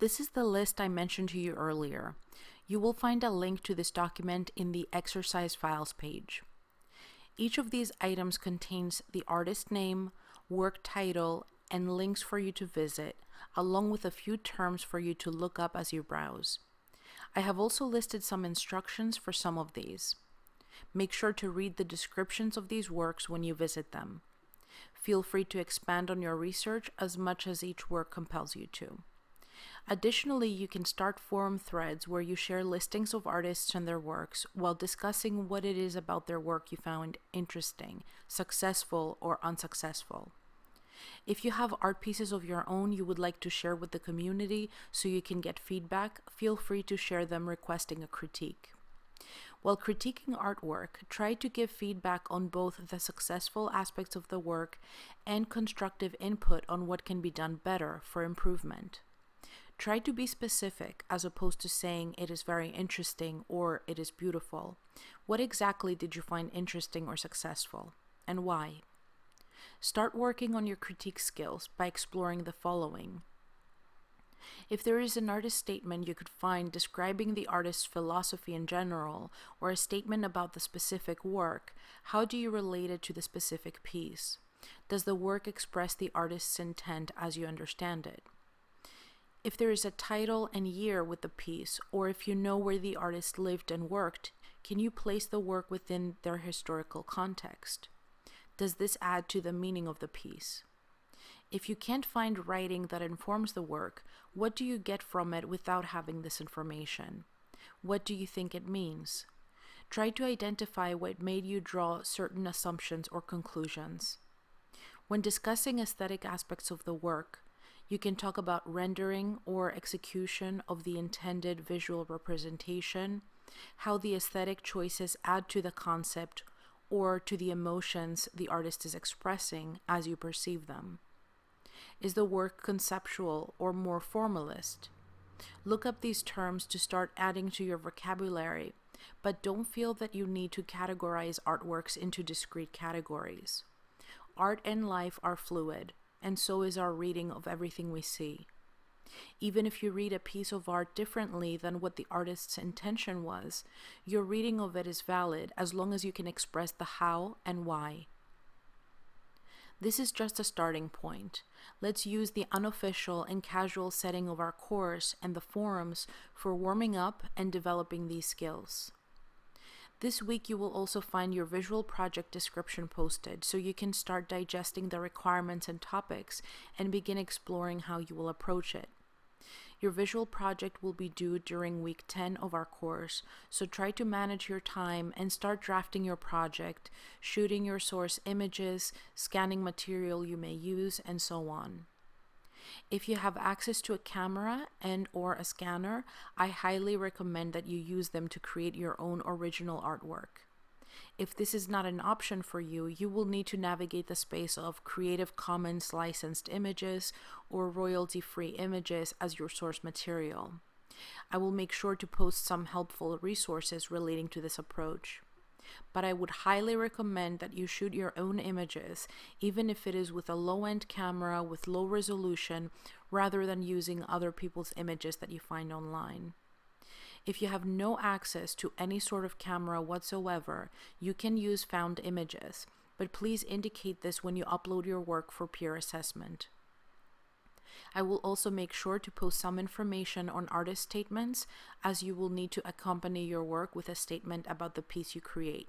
This is the list I mentioned to you earlier. You will find a link to this document in the exercise files page. Each of these items contains the artist name, work title, and links for you to visit, along with a few terms for you to look up as you browse. I have also listed some instructions for some of these. Make sure to read the descriptions of these works when you visit them. Feel free to expand on your research as much as each work compels you to. Additionally, you can start forum threads where you share listings of artists and their works while discussing what it is about their work you found interesting, successful, or unsuccessful. If you have art pieces of your own you would like to share with the community so you can get feedback, feel free to share them requesting a critique. While critiquing artwork, try to give feedback on both the successful aspects of the work and constructive input on what can be done better for improvement. Try to be specific as opposed to saying it is very interesting or it is beautiful. What exactly did you find interesting or successful, and why? Start working on your critique skills by exploring the following. If there is an artist statement you could find describing the artist's philosophy in general, or a statement about the specific work, how do you relate it to the specific piece? Does the work express the artist's intent as you understand it? If there is a title and year with the piece, or if you know where the artist lived and worked, can you place the work within their historical context? Does this add to the meaning of the piece? If you can't find writing that informs the work, what do you get from it without having this information? What do you think it means? Try to identify what made you draw certain assumptions or conclusions. When discussing aesthetic aspects of the work, you can talk about rendering or execution of the intended visual representation, how the aesthetic choices add to the concept or to the emotions the artist is expressing as you perceive them. Is the work conceptual or more formalist? Look up these terms to start adding to your vocabulary, but don't feel that you need to categorize artworks into discrete categories. Art and life are fluid, and so is our reading of everything we see. Even if you read a piece of art differently than what the artist's intention was, your reading of it is valid as long as you can express the how and why. This is just a starting point. Let's use the unofficial and casual setting of our course and the forums for warming up and developing these skills. This week you will also find your visual project description posted so you can start digesting the requirements and topics and begin exploring how you will approach it. Your visual project will be due during week 10 of our course, so try to manage your time and start drafting your project, shooting your source images, scanning material you may use, and so on. If you have access to a camera and/or a scanner, I highly recommend that you use them to create your own original artwork. If this is not an option for you, you will need to navigate the space of Creative Commons licensed images or royalty-free images as your source material. I will make sure to post some helpful resources relating to this approach. But I would highly recommend that you shoot your own images, even if it is with a low-end camera with low resolution, rather than using other people's images that you find online. If you have no access to any sort of camera whatsoever, you can use found images, but please indicate this when you upload your work for peer assessment. I will also make sure to post some information on artist statements, as you will need to accompany your work with a statement about the piece you create.